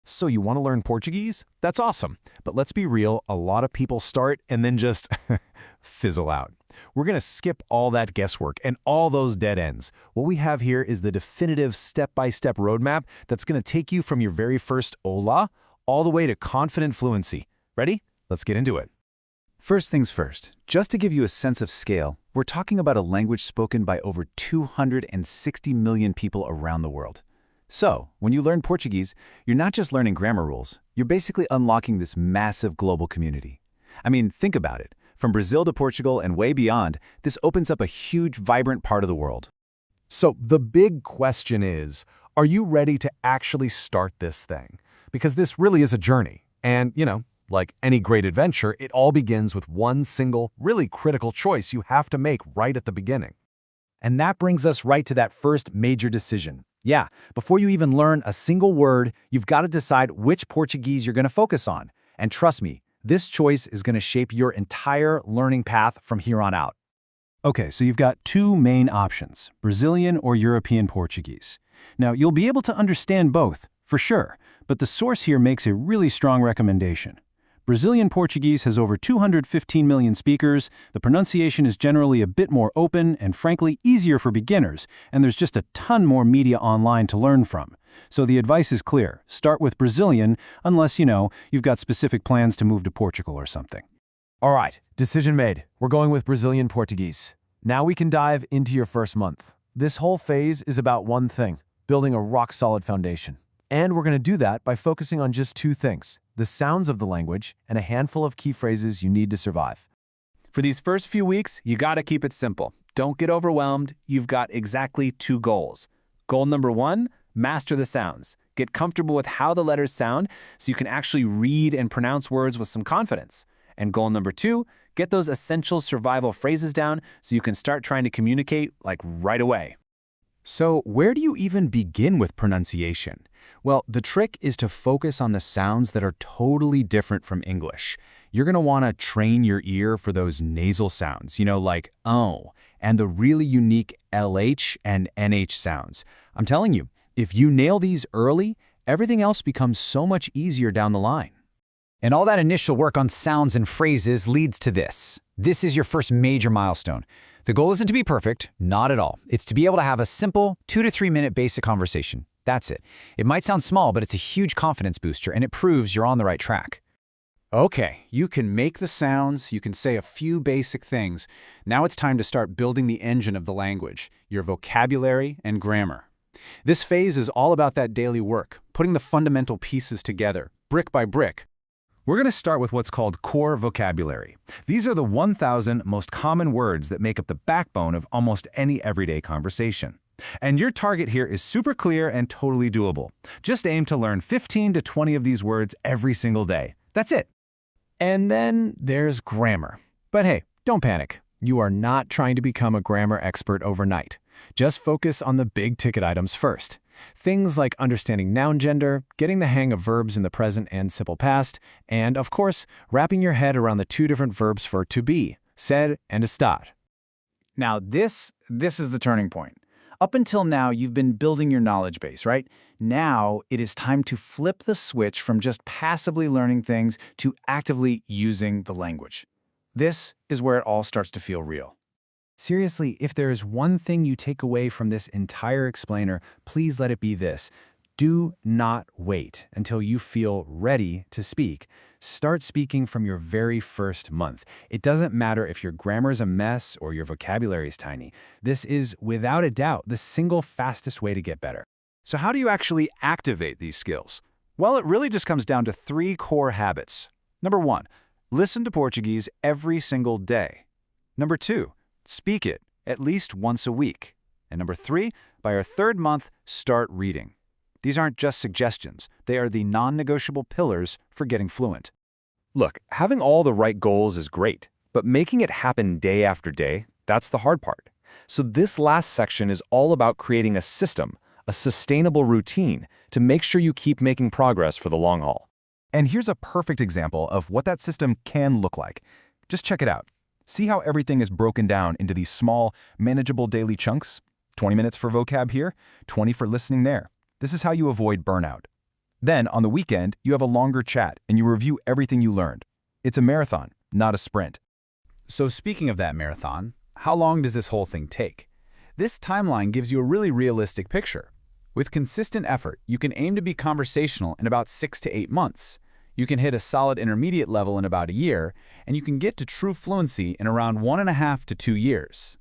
So you want to learn Portuguese? That's awesome. But let's be real, a lot of people start and then just fizzle out. We're going to skip all that guesswork and all those dead ends. What we have here is the definitive step-by-step roadmap that's going to take you from your very first hola all the way to confident fluency. Ready? Let's get into it. First things first, just to give you a sense of scale, we're talking about a language spoken by over 260 million people around the world. So, when you learn Portuguese, you're not just learning grammar rules, you're basically unlocking this massive global community. I mean, think about it. From Brazil to Portugal and way beyond, this opens up a huge, vibrant part of the world. So the big question is, are you ready to actually start this thing? Because this really is a journey. And, like any great adventure, it all begins with one single, really critical choice you have to make right at the beginning. And that brings us right to that first major decision. Yeah, before you even learn a single word, you've got to decide which Portuguese you're going to focus on. And trust me, this choice is going to shape your entire learning path from here on out. Okay, so you've got two main options, Brazilian or European Portuguese. Now, you'll be able to understand both, for sure, but the source here makes a really strong recommendation. Brazilian Portuguese has over 215 million speakers, the pronunciation is generally a bit more open and frankly easier for beginners, and there's just a ton more media online to learn from. So the advice is clear, start with Brazilian, unless, you've got specific plans to move to Portugal or something. All right, decision made. We're going with Brazilian Portuguese. Now we can dive into your first month. This whole phase is about one thing, building a rock-solid foundation. And we're going to do that by focusing on just two things, the sounds of the language and a handful of key phrases you need to survive. For these first few weeks, you got to keep it simple. Don't get overwhelmed. You've got exactly two goals. Goal number one, master the sounds. Get comfortable with how the letters sound so you can actually read and pronounce words with some confidence. And goal number two, get those essential survival phrases down so you can start trying to communicate right away. So where do you even begin with pronunciation? Well, the trick is to focus on the sounds that are totally different from English. You're going to want to train your ear for those nasal sounds, like oh, and the really unique LH and NH sounds. I'm telling you, if you nail these early, everything else becomes so much easier down the line. And all that initial work on sounds and phrases leads to this. This is your first major milestone. The goal isn't to be perfect, not at all. It's to be able to have a simple 2 to 3 minute basic conversation. That's it. It might sound small, but it's a huge confidence booster, and it proves you're on the right track. Okay, you can make the sounds, you can say a few basic things. Now it's time to start building the engine of the language, your vocabulary and grammar. This phase is all about that daily work, putting the fundamental pieces together, brick by brick. We're going to start with what's called core vocabulary. These are the 1,000 most common words that make up the backbone of almost any everyday conversation. And your target here is super clear and totally doable. Just aim to learn 15 to 20 of these words every single day. That's it. And then there's grammar. But hey, don't panic. You are not trying to become a grammar expert overnight. Just focus on the big ticket items first. Things like understanding noun gender, getting the hang of verbs in the present and simple past, and, of course, wrapping your head around the two different verbs for to be, ser and estar. Now this is the turning point. Up until now, you've been building your knowledge base, right? Now it is time to flip the switch from just passively learning things to actively using the language. This is where it all starts to feel real. Seriously, if there is one thing you take away from this entire explainer, please let it be this. Do not wait until you feel ready to speak. Start speaking from your very first month. It doesn't matter if your grammar is a mess or your vocabulary is tiny. This is, without a doubt, the single fastest way to get better. So how do you actually activate these skills? Well, it really just comes down to 3 core habits. Number 1, listen to Portuguese every single day. Number 2, speak it at least once a week. And number 3, by your 3rd month, start reading. These aren't just suggestions. They are the non-negotiable pillars for getting fluent. Look, having all the right goals is great, but making it happen day after day, that's the hard part. So this last section is all about creating a system, a sustainable routine, to make sure you keep making progress for the long haul. And here's a perfect example of what that system can look like. Just check it out. See how everything is broken down into these small, manageable daily chunks? 20 minutes for vocab here, 20 for listening there. This is how you avoid burnout. Then, on the weekend, you have a longer chat and you review everything you learned. It's a marathon, not a sprint. So speaking of that marathon, how long does this whole thing take? This timeline gives you a really realistic picture. With consistent effort, you can aim to be conversational in about 6 to 8 months. You can hit a solid intermediate level in about a year, and you can get to true fluency in around 1.5 to 2 years.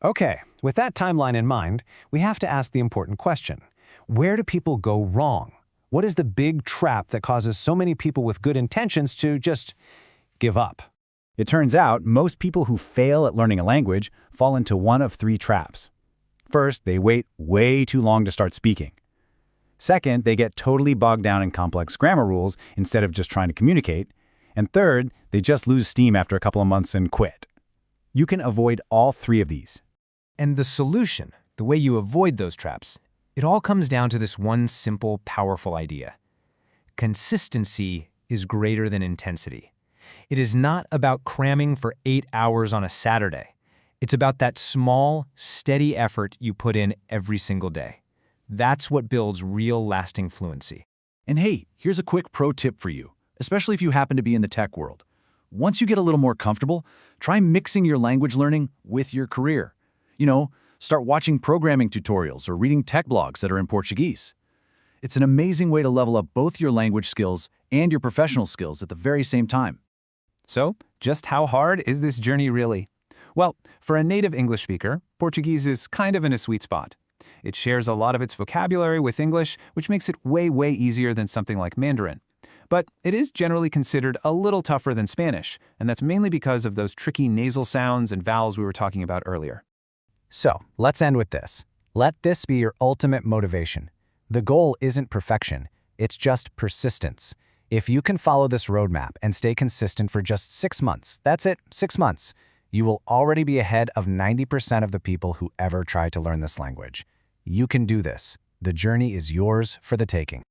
Okay, with that timeline in mind, we have to ask the important question. Where do people go wrong? What is the big trap that causes so many people with good intentions to just give up? It turns out most people who fail at learning a language fall into one of 3 traps. First, they wait way too long to start speaking. Second, they get totally bogged down in complex grammar rules instead of just trying to communicate. And third, they just lose steam after a couple of months and quit. You can avoid all 3 of these. And the solution, the way you avoid those traps, it all comes down to this one simple, powerful idea. Consistency is greater than intensity. It is not about cramming for 8 hours on a Saturday. It's about that small, steady effort you put in every single day. That's what builds real, lasting fluency. And hey, here's a quick pro tip for you, especially if you happen to be in the tech world. Once you get a little more comfortable, try mixing your language learning with your career. Start watching programming tutorials or reading tech blogs that are in Portuguese. It's an amazing way to level up both your language skills and your professional skills at the very same time. So, just how hard is this journey really? Well, for a native English speaker, Portuguese is kind of in a sweet spot. It shares a lot of its vocabulary with English, which makes it way easier than something like Mandarin. But it is generally considered a little tougher than Spanish, and that's mainly because of those tricky nasal sounds and vowels we were talking about earlier. So, let's end with this. Let this be your ultimate motivation. The goal isn't perfection, it's just persistence. If you can follow this roadmap and stay consistent for just 6 months, that's it, 6 months, you will already be ahead of 90% of the people who ever tried to learn this language. You can do this. The journey is yours for the taking.